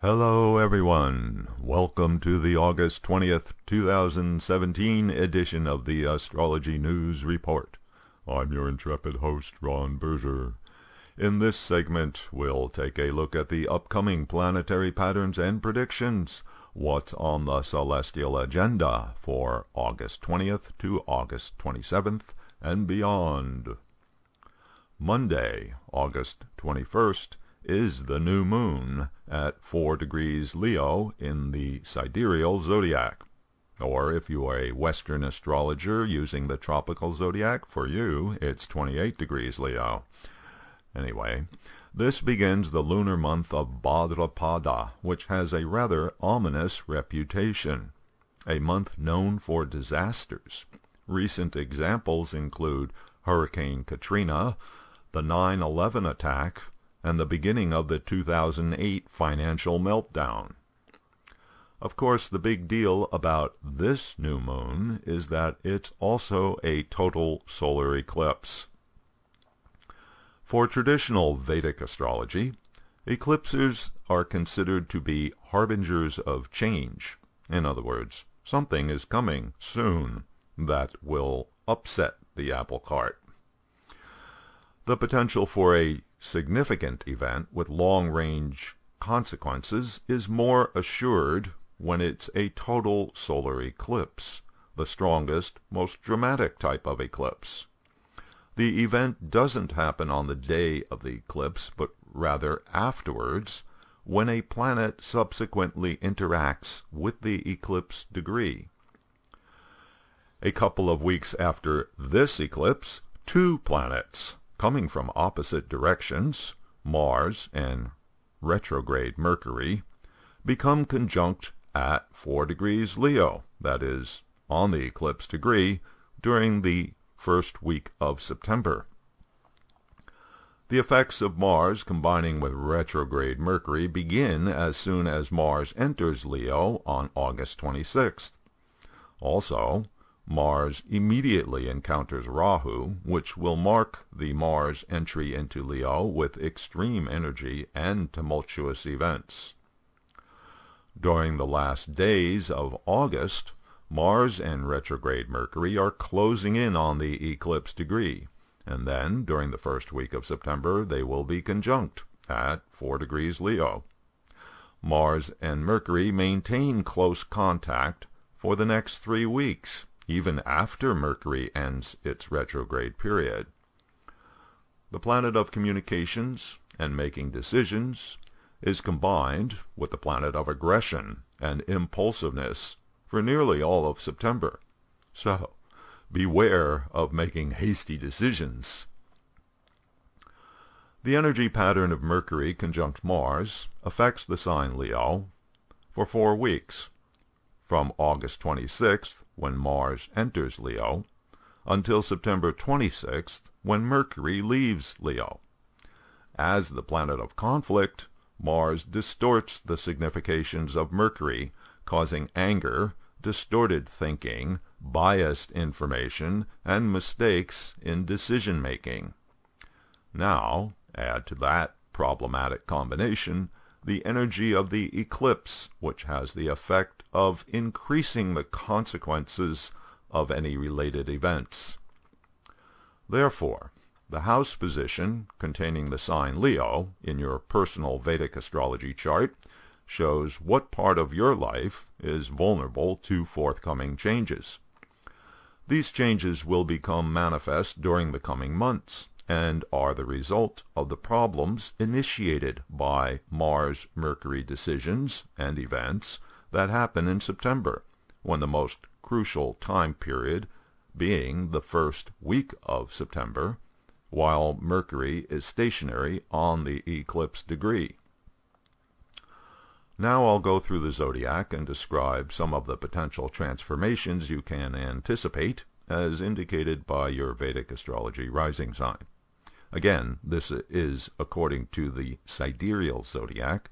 Hello everyone, welcome to the August 20th, 2017 edition of the Astrology News Report. I'm your intrepid host, Ron Berger. In this segment, we'll take a look at the upcoming planetary patterns and predictions, what's on the celestial agenda for August 20th to August 27th and beyond. Monday, August 21st, is the new moon at 4 degrees Leo in the sidereal zodiac. Or if you are a Western astrologer using the tropical zodiac, for you it's 28 degrees Leo. Anyway, this begins the lunar month of Bhadrapada, which has a rather ominous reputation. A month known for disasters. Recent examples include Hurricane Katrina, the 9/11 attack, and the beginning of the 2008 financial meltdown. Of course, the big deal about this new moon is that it's also a total solar eclipse. For traditional Vedic astrology, eclipses are considered to be harbingers of change. In other words, something is coming soon that will upset the apple cart. The potential for a significant event with long-range consequences is more assured when it's a total solar eclipse, the strongest, most dramatic type of eclipse. The event doesn't happen on the day of the eclipse, but rather afterwards, when a planet subsequently interacts with the eclipse degree. A couple of weeks after this eclipse, two planets coming from opposite directions, Mars and Retrograde Mercury, become conjunct at 4 degrees Leo, that is, on the eclipse degree, during the first week of September. The effects of Mars combining with retrograde Mercury begin as soon as Mars enters Leo on August 26th. Also, Mars immediately encounters Rahu, which will mark the Mars entry into Leo with extreme energy and tumultuous events. During the last days of August, Mars and retrograde Mercury are closing in on the eclipse degree, and then during the first week of September they will be conjunct at 4 degrees Leo. Mars and Mercury maintain close contact for the next 3 weeks, even after Mercury ends its retrograde period. The planet of communications and making decisions is combined with the planet of aggression and impulsiveness for nearly all of September. So, beware of making hasty decisions. The energy pattern of Mercury conjunct Mars affects the sign Leo for 4 weeks, from August 26th, when Mars enters Leo, until September 26th, when Mercury leaves Leo. As the planet of conflict, Mars distorts the significations of Mercury, causing anger, distorted thinking, biased information, and mistakes in decision-making. Now, add to that problematic combination the energy of the eclipse, which has the effect of increasing the consequences of any related events. Therefore, the house position containing the sign Leo in your personal Vedic astrology chart shows what part of your life is vulnerable to forthcoming changes. These changes will become manifest during the coming months, and are the result of the problems initiated by Mars-Mercury decisions and events that happen in September, when the most crucial time period being the first week of September, while Mercury is stationary on the eclipse degree. Now I'll go through the zodiac and describe some of the potential transformations you can anticipate, as indicated by your Vedic astrology rising sign. Again, this is according to the sidereal zodiac.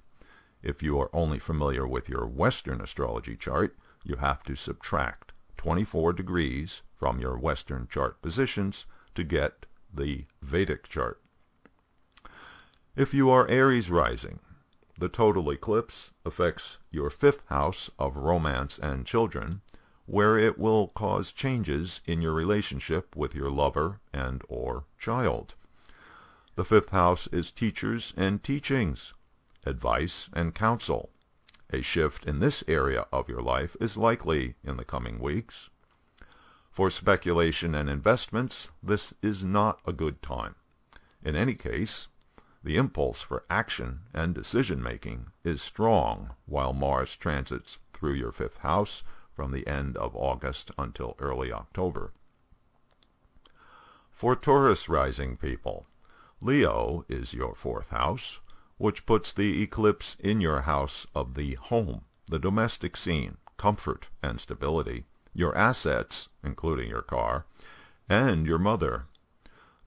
If you are only familiar with your Western astrology chart, you have to subtract 24 degrees from your Western chart positions to get the Vedic chart. If you are Aries rising, The total eclipse affects your 5th house of romance and children, where it will cause changes in your relationship with your lover and or child. The 5th house is teachers and teachings, advice and counsel. A shift in this area of your life is likely in the coming weeks. For speculation and investments, this is not a good time. In any case, the impulse for action and decision-making is strong while Mars transits through your 5th house from the end of August until early October. For Taurus rising people, Leo is your 4th house, which puts the eclipse in your house of the home, the domestic scene, comfort and stability, your assets, including your car, and your mother.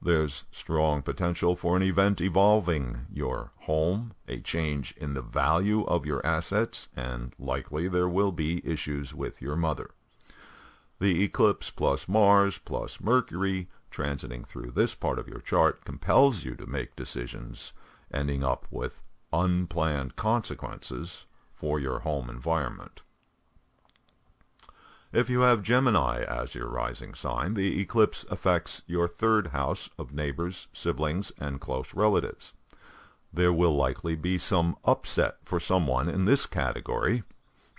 There's strong potential for an event evolving your home, a change in the value of your assets, and likely there will be issues with your mother. The eclipse plus Mars plus Mercury transiting through this part of your chart compels you to make decisions, ending up with unplanned consequences for your home environment. If you have Gemini as your rising sign, the eclipse affects your 3rd house of neighbors, siblings, and close relatives. There will likely be some upset for someone in this category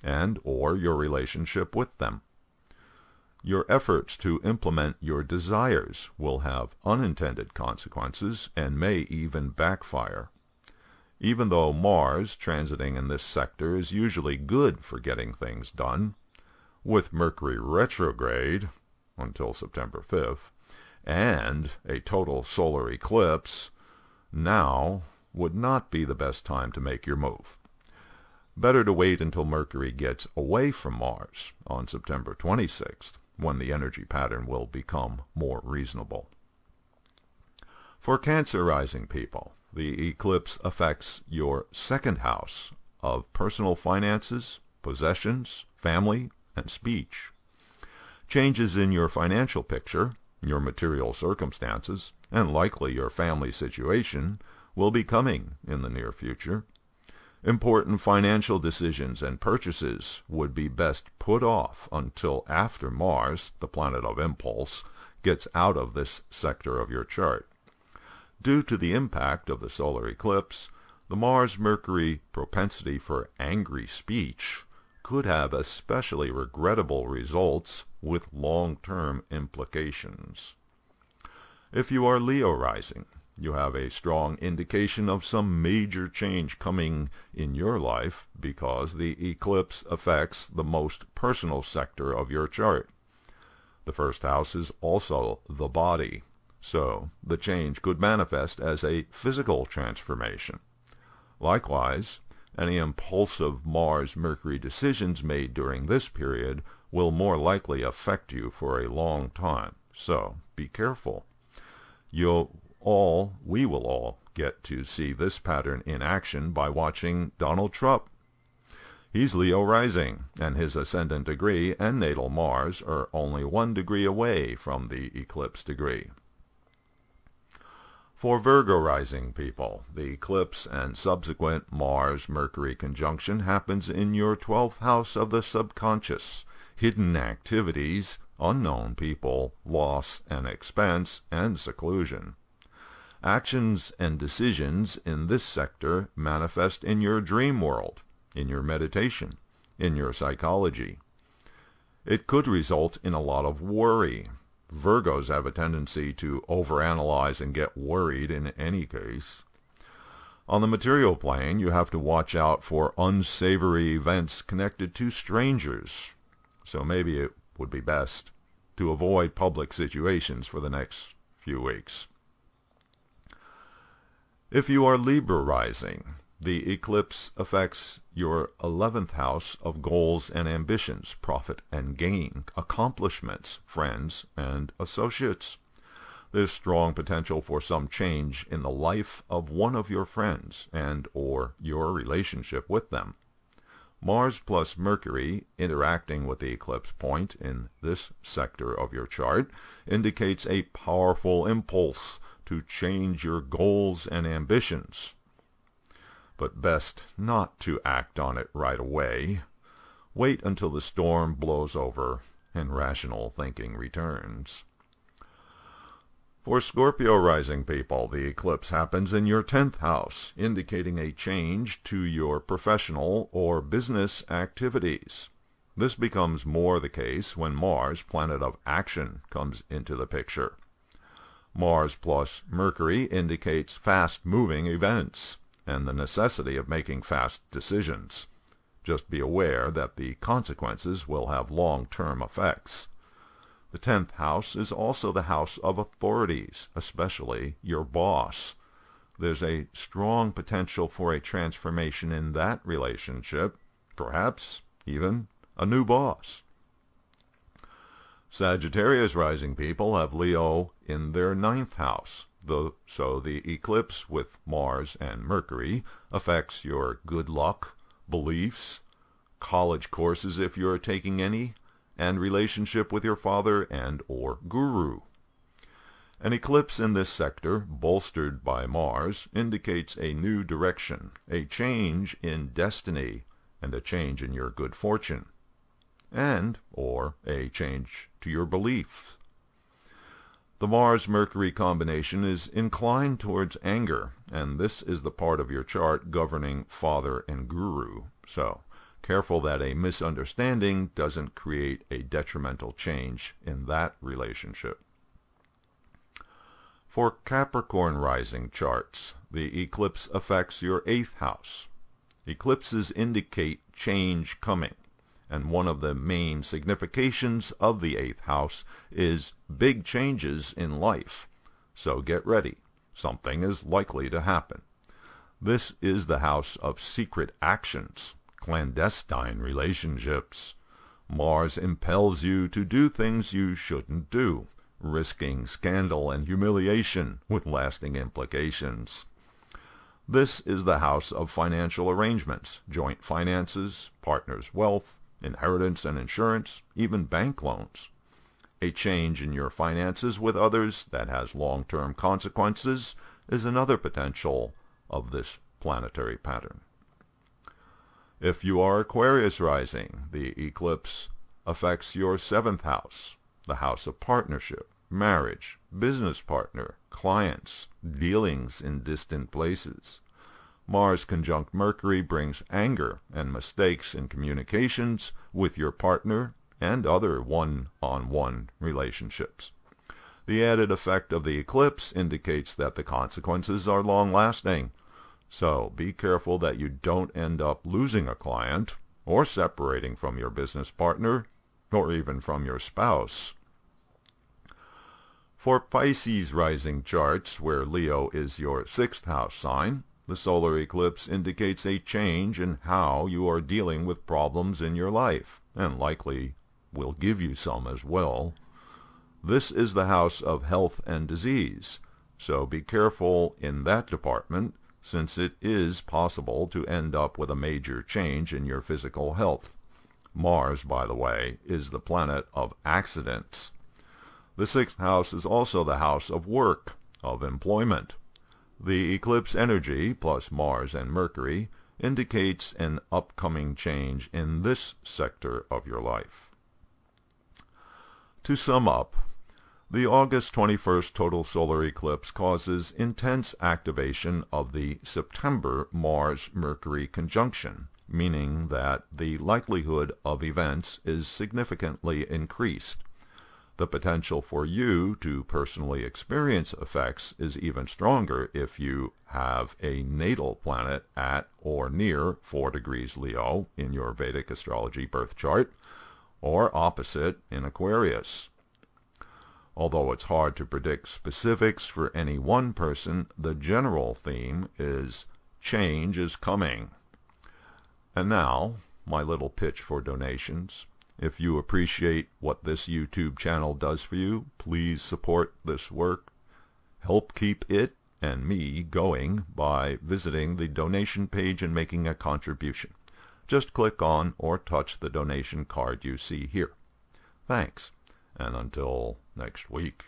and or your relationship with them. Your efforts to implement your desires will have unintended consequences and may even backfire. Even though Mars transiting in this sector is usually good for getting things done, with Mercury retrograde until September 5th, and a total solar eclipse, now would not be the best time to make your move. Better to wait until Mercury gets away from Mars on September 26th, when the energy pattern will become more reasonable. For Cancer rising people, the eclipse affects your 2nd house of personal finances, possessions, family, and speech. Changes in your financial picture, your material circumstances, and likely your family situation will be coming in the near future. Important financial decisions and purchases would be best put off until after Mars, the planet of impulse, gets out of this sector of your chart. Due to the impact of the solar eclipse, the Mars-Mercury propensity for angry speech could have especially regrettable results with long-term implications. If you are Leo rising, you have a strong indication of some major change coming in your life because the eclipse affects the most personal sector of your chart. The 1st house is also the body, so the change could manifest as a physical transformation. Likewise, any impulsive Mars-Mercury decisions made during this period will more likely affect you for a long time, so be careful. We will all get to see this pattern in action by watching Donald Trump. He's Leo rising, and his ascendant degree and natal Mars are only 1 degree away from the eclipse degree. For Virgo rising people, the eclipse and subsequent Mars-Mercury conjunction happens in your 12th house of the subconscious, hidden activities, unknown people, loss and expense, and seclusion. Actions and decisions in this sector manifest in your dream world, in your meditation, in your psychology. It could result in a lot of worry. Virgos have a tendency to overanalyze and get worried in any case. On the material plane, you have to watch out for unsavory events connected to strangers, so maybe it would be best to avoid public situations for the next few weeks. If you are Libra rising, the eclipse affects your 11th house of goals and ambitions, profit and gain, accomplishments, friends, and associates. There's strong potential for some change in the life of one of your friends and or your relationship with them. Mars plus Mercury interacting with the eclipse point in this sector of your chart indicates a powerful impulse to change your goals and ambitions. but best not to act on it right away. Wait until the storm blows over and rational thinking returns. For Scorpio rising people, the eclipse happens in your 10th house, indicating a change to your professional or business activities. This becomes more the case when Mars, planet of action, comes into the picture. Mars plus Mercury indicates fast-moving events and the necessity of making fast decisions. Just be aware that the consequences will have long-term effects. The 10th house is also the house of authorities, especially your boss. There's a strong potential for a transformation in that relationship, perhaps even a new boss. Sagittarius rising people have Leo in their 9th house, so the eclipse with Mars and Mercury affects your good luck, beliefs, college courses if you're taking any, and relationship with your father and or guru. An eclipse in this sector, bolstered by Mars, indicates a new direction, a change in destiny, and a change in your good fortune, and or a change to your beliefs. The Mars-Mercury combination is inclined towards anger, and this is the part of your chart governing father and guru, so careful that a misunderstanding doesn't create a detrimental change in that relationship. For Capricorn rising charts, the eclipse affects your 8th house. Eclipses indicate change coming, and one of the main significations of the 8th house is big changes in life. So get ready. Something is likely to happen. This is the house of secret actions, clandestine relationships. Mars impels you to do things you shouldn't do, risking scandal and humiliation with lasting implications. This is the house of financial arrangements, joint finances, partners' wealth, inheritance and insurance, even bank loans. A change in your finances with others that has long-term consequences is another potential of this planetary pattern. If you are Aquarius rising, the eclipse affects your 7th house, the house of partnership, marriage, business partner, clients, dealings in distant places. Mars conjunct Mercury brings anger and mistakes in communications with your partner and other one-on-one relationships. The added effect of the eclipse indicates that the consequences are long-lasting. So be careful that you don't end up losing a client or separating from your business partner or even from your spouse. For Pisces rising charts, where Leo is your 6th house sign, the solar eclipse indicates a change in how you are dealing with problems in your life, and likely will give you some as well. This is the house of health and disease, so be careful in that department, since it is possible to end up with a major change in your physical health. Mars, by the way, is the planet of accidents. The 6th house is also the house of work, of employment. The eclipse energy, plus Mars and Mercury, indicates an upcoming change in this sector of your life. To sum up, the August 21st total solar eclipse causes intense activation of the September Mars-Mercury conjunction, meaning that the likelihood of events is significantly increased. The potential for you to personally experience effects is even stronger if you have a natal planet at or near 4 degrees Leo in your Vedic astrology birth chart, or opposite in Aquarius. Although it's hard to predict specifics for any one person, the general theme is change is coming. And now, my little pitch for donations. If you appreciate what this YouTube channel does for you, please support this work. Help keep it and me going by visiting the donation page and making a contribution. Just click on or touch the donation card you see here. Thanks, and until next week.